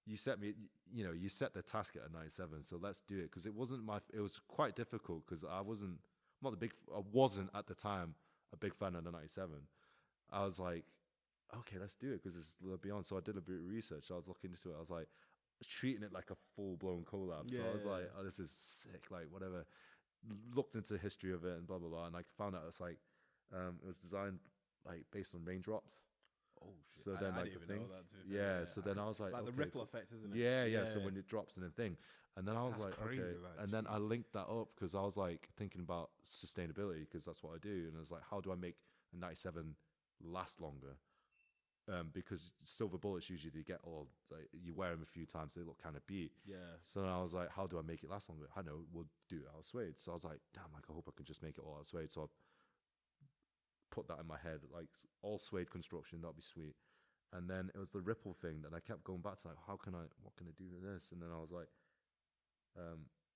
you set me, you know, you set the task at a 97. So let's do it. Because it wasn't it was quite difficult because I wasn't at the time a big fan of the 97. I was like, okay, let's do it because it's beyond. So I did a bit of research. I was looking into it. I was like, treating it like a full-blown collab. So I was like, oh, this is sick, like whatever. Looked into the history of it and blah blah blah, and I found out it's like it was designed like based on raindrops. Oh shit. So then I didn't even know that too. So then I was like the ripple effect, isn't it? Yeah. So when it drops in a thing, and then I was like, crazy, okay, and then I linked that up because I was like thinking about sustainability because that's what I do, and I was like, how do I make a 97 last longer? Because silver bullets usually they get all like you wear them a few times, they look kind of beat. Yeah. So then I was like, how do I make it last longer? I know, we'll do it out of suede. So I was like, damn, like I hope I can just make it all out of suede. So I put that in my head, like all suede construction, that'd be sweet. And then it was the ripple thing that I kept going back to, like, what can I do to this? And then I was like,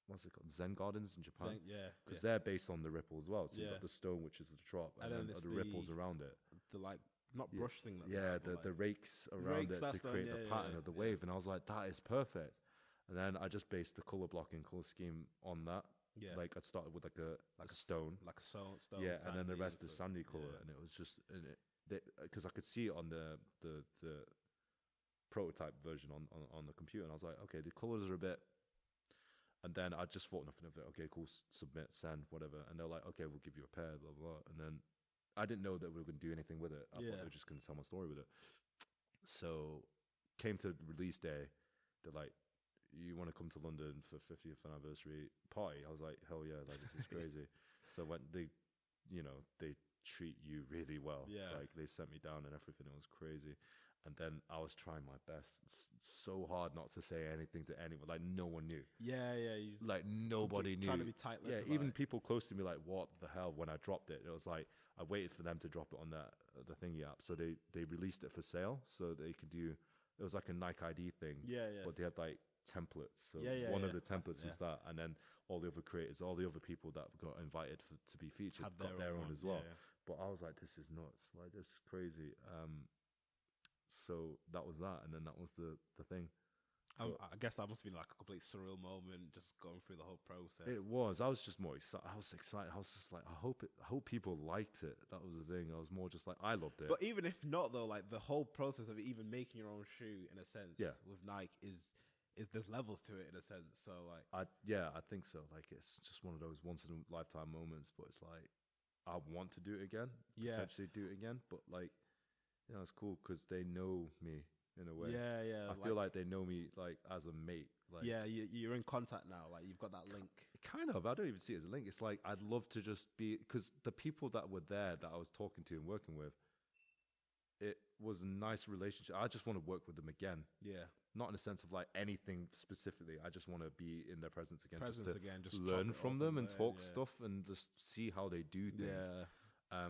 what's it called? Zen Gardens in Japan. Because they're based on the ripple as well. So you've got the stone, which is the drop, and then the ripples around it. The like. Not brush thing. The rakes around it to create the pattern of the wave. And I was like, that is perfect. And then I just based the color blocking, color scheme on that. Yeah. Like I'd started with like a stone. Like a stone. Yeah, and then the rest is sandy color. And it was just, because I could see it on the prototype version on the computer. And I was like, okay, the colors are a bit. And then I just thought nothing of it. Okay, cool, submit, send, whatever. And they're like, okay, we'll give you a pair, blah, blah, blah. And then I didn't know that we were going to do anything with it. I thought they were just going to tell my story with it. So came to release day. They're like, you want to come to London for 50th anniversary party? I was like, hell yeah, like this is crazy. So they they treat you really well. Yeah. Like they sent me down and everything. It was crazy. And then I was trying my best. It's so hard not to say anything to anyone. Like no one knew. Yeah. Like nobody knew. Trying to be tight-lipped. Yeah, even people close to me, like, what the hell? When I dropped it, it was like I waited for them to drop it on the thingy app. So they released it for sale, so they could do. It was like a Nike ID thing. Yeah. But they had like templates. So one of the templates was that, and then all the other creators, all the other people that got invited to be featured got their own as well. Yeah. But I was like, this is nuts. Like this is crazy. So that was that, and then that was the thing. I guess that must have been like a complete surreal moment, just going through the whole process. It was. I was just more excited. I was excited. I was just like, I hope people liked it. That was the thing. I was more just like, I loved it. But even if not, though, like the whole process of even making your own shoe, in a sense, with Nike is there's levels to it in a sense. So like, I think so. Like it's just one of those once in a lifetime moments. But it's like, I want to do it again. Potentially do it again. But like, it's cool because they know me in a way. Yeah. I feel like they know me like as a mate. Like, you're in contact now. Like you've got that link. Kind of. I don't even see it as a link. It's like I'd love to just be, because the people that were there that I was talking to and working with, it was a nice relationship. I just want to work with them again. Yeah. Not in the sense of like anything specifically. I just want to be in their presence again. Just learn from them and talk stuff and just see how they do things. Yeah.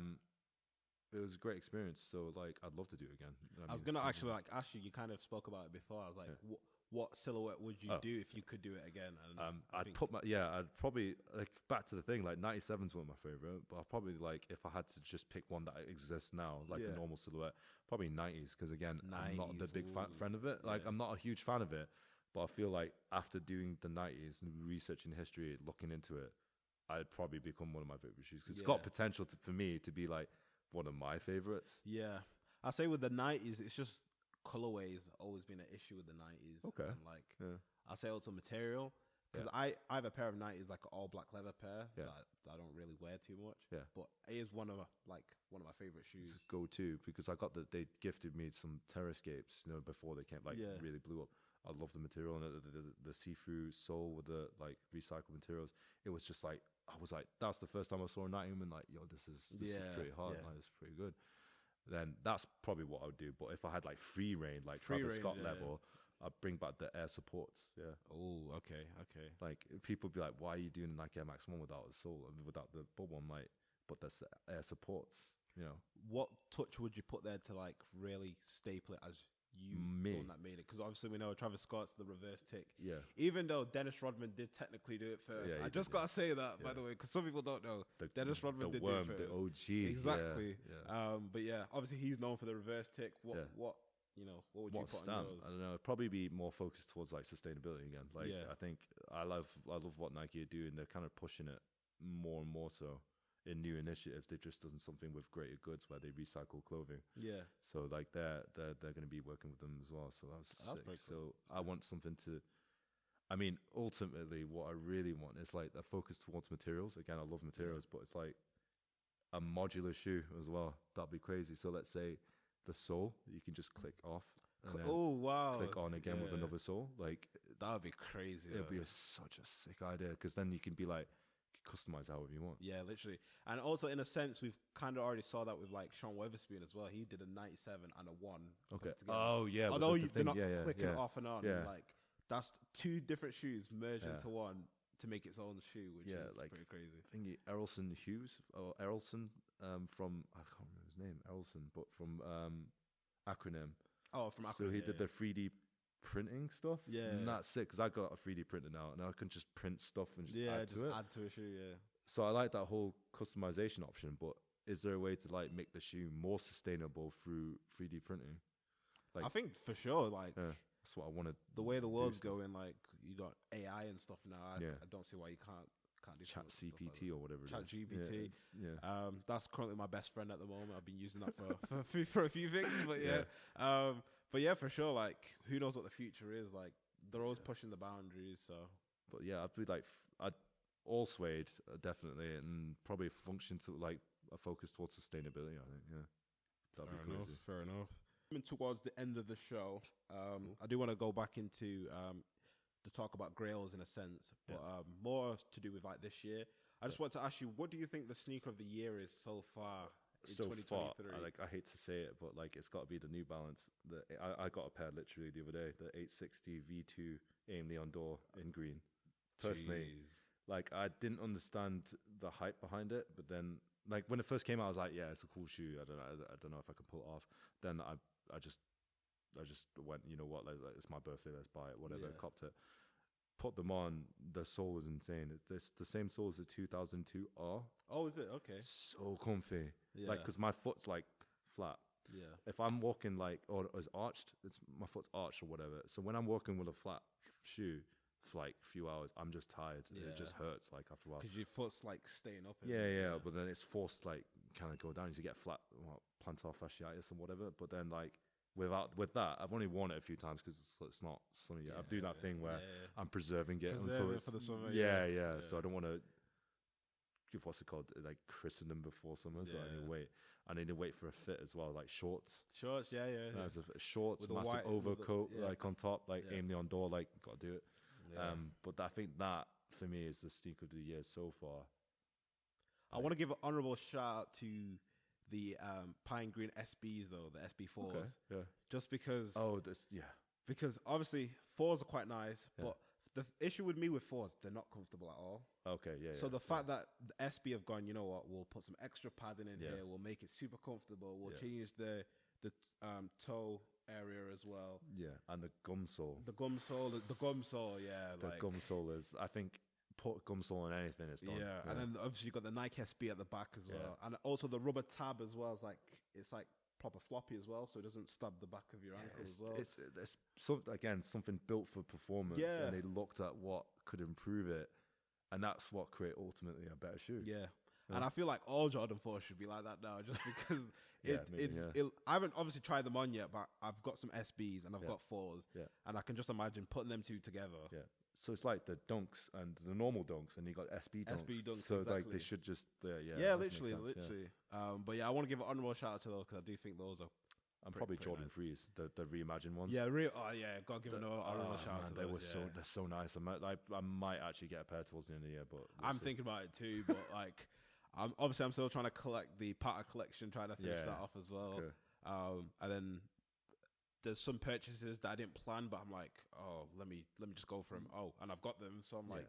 It was a great experience. So like, I'd love to do it again. I was gonna actually like ask you. You kind of spoke about it before. I was like, what silhouette would you do if you could do it again? And I'd probably like back to the thing. Like 97's one of my favorite, but I'd probably like if I had to just pick one that exists now, like a normal silhouette, probably 90s. Because again, 90s, I'm not the big fan of it. Like I'm not a huge fan of it, but I feel like after doing the 90s and researching history, looking into it, I'd probably become one of my favorite shoes because it's got potential for me to be like one of my favorites. Yeah, I say with the 90s, it's just colorways always been an issue with the 90s. Okay, and like I say also material because I have a pair of 90s, like an all black leather pair that I don't really wear too much. Yeah, but it is one of my favorite shoes. Go to because they gifted me some Terrascapes, before they came really blew up. I love the material and the see-through sole with the like recycled materials. It was just like I was like, that's the first time I saw a 90 and like, yo, this is pretty hard. Like, it's pretty good. Then that's probably what I would do. But if I had like free reign, like Travis Scott level, I'd bring back the air supports. Yeah. Oh, okay. Like people be like, why are you doing Nike Air Max 1 without the sole, without the bubble? I'm like, but that's the air supports. What touch would you put there to like really staple it as you the one that made it? Because obviously we know Travis Scott's the reverse tick. Yeah. Even though Dennis Rodman did technically do it first. Yeah, I just gotta say that by the way, because some people don't know. Dennis Rodman did worm, do it first. The OG. Exactly. Yeah. But yeah, obviously he's known for the reverse tick. What would you put stamp? on those? I don't know. It'd probably be more focused towards like sustainability again. Like I think I love what Nike are doing. They're kind of pushing it more and more so. In new initiatives, they just done something with Greater Goods where they recycle clothing. Yeah. So like they're going to be working with them as well. So that's sick. Cool. So I want something to. I mean, ultimately, what I really want is like a focus towards materials. Again, I love materials, but it's like a modular shoe as well. That'd be crazy. So let's say the sole you can just click off. And then click on again with another sole. Like that would be crazy. It'd be such a sick idea because then you can be like. Customize however you want. Yeah, literally. And also in a sense we've kind of already saw that with like Sean Weatherspoon as well. He did a 97 and a 1. Okay. Oh yeah. Although they're not clicking off and on. Yeah. Like that's two different shoes merged into one to make its own shoe, which is like pretty crazy. Thingy Errolson Hughes or Errolson from I can't remember his name, Errolson, but from Acronym. Oh, from Acronym. So he did the 3D printing stuff, and that's sick because I got a 3D printer now, and I can just print stuff and just add to a shoe. So I like that whole customization option. But is there a way to like make the shoe more sustainable through 3D printing? Like, I think for sure. Like that's what I wanted. The way the world's going, like you got AI and stuff now. I don't see why you can't do Chat CPT or whatever. Chat GPT. Yeah. That's currently my best friend at the moment. I've been using that for a few things, but But yeah, for sure. Like, who knows what the future is? Like, they're always pushing the boundaries. So, but yeah, I'd be like, all suede definitely, and probably function to like a focus towards sustainability. I think, that'd be crazy. Fair enough. Coming towards the end of the show, I do want to go back into to talk about Grails in a sense, but more to do with like this year. I just want to ask you, what do you think the sneaker of the year is so far in 2023? I hate to say it, but like it's got to be the New Balance. I got a pair literally the other day, the 860 V2 Aim Leon Dore in green. Personally, like I didn't understand the hype behind it, but then like when it first came out, I was like, yeah, it's a cool shoe. I don't know if I can pull it off. Then I just went, you know what, like it's my birthday, let's buy it, whatever. Copped it, put them on. The sole was insane. It's the same sole as the 2002 R. Oh, is it? Okay. So comfy. Like, because my foot's like flat. Yeah. If I'm walking like, or it's arched, my foot's arched or whatever. So when I'm walking with a flat shoe for like a few hours, I'm just tired. It just hurts like after a while. Because your foot's like staying up. Yeah. But then it's forced like kind of go down. You get flat plantar fasciitis and whatever. But then like with that, I've only worn it a few times because it's not sunny yet. I'm doing that thing where I'm preserving it until it's for the summer. Yeah. So I don't want to give what's it called, like christendom before summer. So I need to wait for a fit as well, like shorts. Yeah. As a shorts, with massive overcoat, like on top, like Aim Leon Dore, like got to do it. But I think that for me is the sneaker of the year so far. I want to give an honorable shout out to the Pine Green SBs though, the SB4s. Okay, yeah. Just because. Oh, because obviously 4s are quite nice, but the issue with me with 4s, they're not comfortable at all. Okay, yeah. So the fact that the SB have gone, you know what, we'll put some extra padding in here, we'll make it super comfortable, we'll change the toe area as well. Yeah, and the gum sole. The gum sole, yeah. The gum sole is, I think, put gum sole on anything, it's done. Yeah, and then obviously you got the Nike SB at the back as well, and also the rubber tab as well. It's like proper floppy as well, so it doesn't stab the back of your ankle as well. It's something built for performance, and they looked at what could improve it, and that's what create ultimately a better shoe. Yeah. And I feel like all Jordan 4s should be like that now, just because I haven't obviously tried them on yet, but I've got some SBs and I've got 4s, and I can just imagine putting them two together. Yeah. So it's like the dunks and the normal dunks, and you got SB dunks. So exactly. like they should just literally. But yeah, I want to give an honorable shout out to those because I do think those are. And probably Jordan 3s, the reimagined ones. Yeah, gotta give an honorable shout out to those. They're so nice. I might actually get a pair towards the end of the year, but I'm thinking about it too. But like, I'm still trying to collect the Pata collection, trying to finish that off as well. Okay. And then there's some purchases that I didn't plan, but I'm like, oh, let me just go for them. Oh, and I've got them, so I'm like,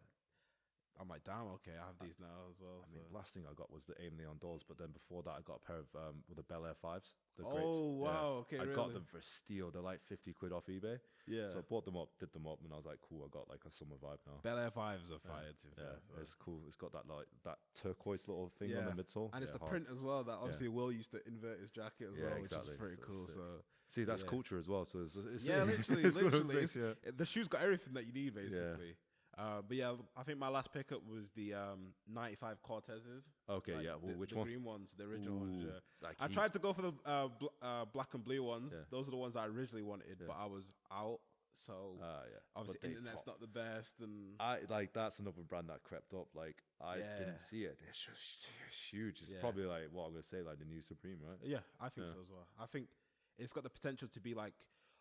damn, okay, I have these now as well. I mean, last thing I got was the Aim Leon Dores, but then before that, I got a pair of with the Bel Air 5s. The Grapes. Oh, wow, okay, I got them for a steal. They're like 50 quid off eBay. Yeah. So I bought them up, did them up, and I was like, cool, I got like a summer vibe now. Bel Air 5s are fire too. Yeah, it's cool. It's got that like that turquoise little thing on the midsole. And it's the print as well that obviously Will used to invert his jacket as well, exactly. Which is pretty cool. So see, that's culture as well. So it's literally. The shoe's got everything that you need basically. But yeah, I think my last pickup was the 95 Cortezes. Okay, which one? The green ones, the original ones. Yeah. I tried to go for the black and blue ones. Yeah. Those are the ones I originally wanted, but I was out. So obviously internet's not the best, and that's another brand that crept up. Like I didn't see it. It's just huge. It's probably like what I'm gonna say, like the new Supreme, right? Yeah, I think so as well. I think it's got the potential to be like,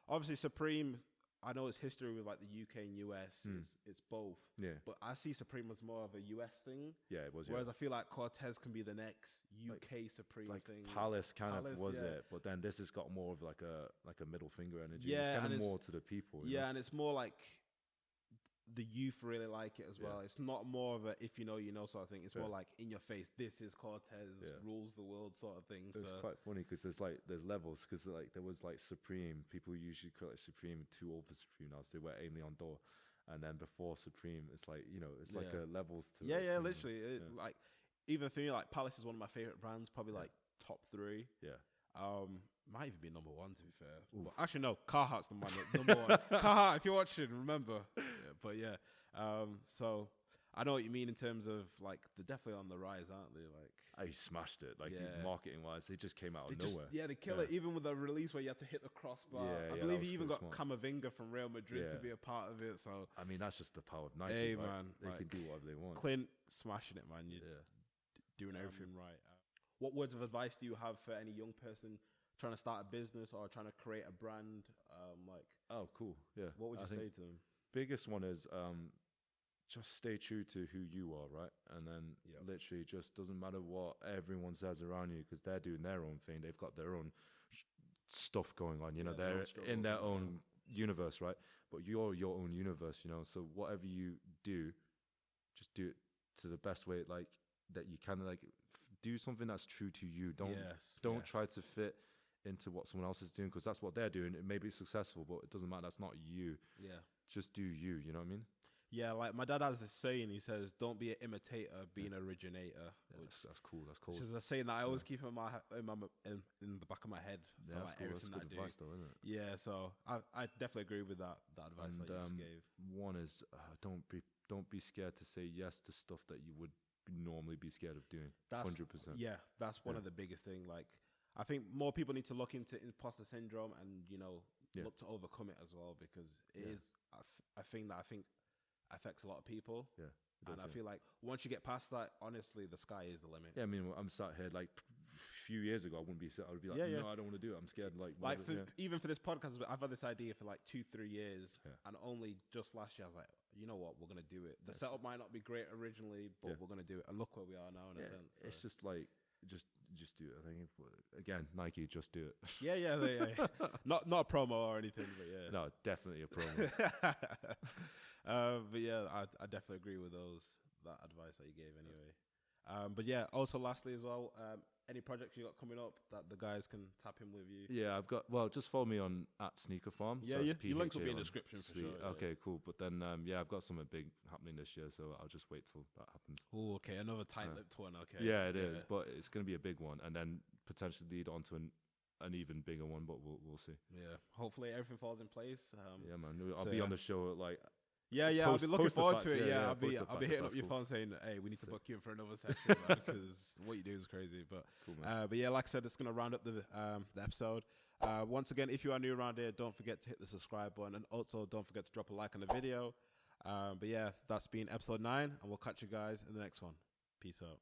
obviously Supreme. I know it's history with like the UK and US. It's both. Yeah. But I see Supreme as more of a US thing. Yeah, it was. Whereas I feel like Cortez can be the next UK Supreme thing. Palace was it, but then this has got more of like a middle finger energy. Yeah, it's kind of more to the people. You know? And it's more like the youth really like it as well. It's not more of a if you know you know sort of thing. It's more like in your face. This is Cortez rules the world sort of thing. It's quite funny because there's levels because like there was like Supreme. People usually call it Supreme, too old for Supreme now, so they wear Aim Leon Dore. And then before Supreme, it's like it's like levels to it. Yeah, literally. Like even for me, like Palace is one of my favorite brands, probably like top 3. Yeah. Might even be number 1 to be fair. But actually, no, Carhartt's number 1. Carhartt, if you're watching, remember. So I know what you mean in terms of like they're definitely on the rise, aren't they? Like I smashed it. Like marketing wise, they just came out of nowhere. They kill it. Even with the release where you had to hit the crossbar. I believe he even got Camavinga from Real Madrid to be a part of it. So I mean, that's just the power of Nike. Hey right? man, they can do whatever they want. Clint smashing it, man. You're doing everything right. What words of advice do you have for any young person trying to start a business or trying to create a brand? Oh, cool. Yeah. What would you say to them? Biggest one is just stay true to who you are, right? And then literally just doesn't matter what everyone says around you, because they're doing their own thing. They've got their own stuff going on, you know, they're in their own universe, right? But you're your own universe, you know, so whatever you do, just do it to the best way, like, that you can, like, do something that's true to you. Don't try to fit into what someone else is doing, because that's what they're doing. It may be successful, but it doesn't matter. That's not you. Just do you know what I mean? Yeah, like my dad has this saying. He says, "Don't be an imitator, be an originator." That's cool. That's cool. Which is a saying that I always keep in the back of my head for like everything that I do. Advice, though, isn't it? Yeah, so I definitely agree with that advice that you just gave. One is don't be scared to say yes to stuff that you would normally be scared of doing. 100%. Yeah, that's one of the biggest thing. Like, I think more people need to look into imposter syndrome and look to overcome it as well, because it is a thing that I think affects a lot of people. Yeah. And I feel like once you get past that, honestly, the sky is the limit. Yeah, I mean, I'm sat here like a few years ago, I would be like, no, I don't want to do it. I'm scared. Like even for this podcast, I've had this idea for like 2-3 years, and only just last year I was like, you know what, we're gonna do it. The setup might not be great originally, but we're gonna do it. And look where we are now, in a sense. So. It's just like just do it. I think again, Nike, just do it. Yeah. not a promo or anything, but yeah. No, definitely a promo. But yeah, I definitely agree with that advice that you gave anyway. But yeah, also lastly as well, any projects you got coming up that the guys can tap in with you? Yeah, just follow me on at Sneakerpharm. Yeah, your link will be in the description for sure. Okay, cool. But then, I've got something big happening this year, so I'll just wait till that happens. Oh, okay, another tight-lipped one. Okay. Yeah, it is, but it's going to be a big one, and then potentially lead on to an even bigger one. But we'll see. Yeah, hopefully everything falls in place. Yeah, man. I'll be on the show like. Yeah, I'll be looking forward to it. I'll be hitting up your phone saying, "Hey, we need to book you in for another session," because what you do is crazy. But cool, but yeah, like I said, it's gonna round up the episode. Once again, if you are new around here, don't forget to hit the subscribe button, and also don't forget to drop a like on the video. But yeah, that's been episode 9, and we'll catch you guys in the next one. Peace out.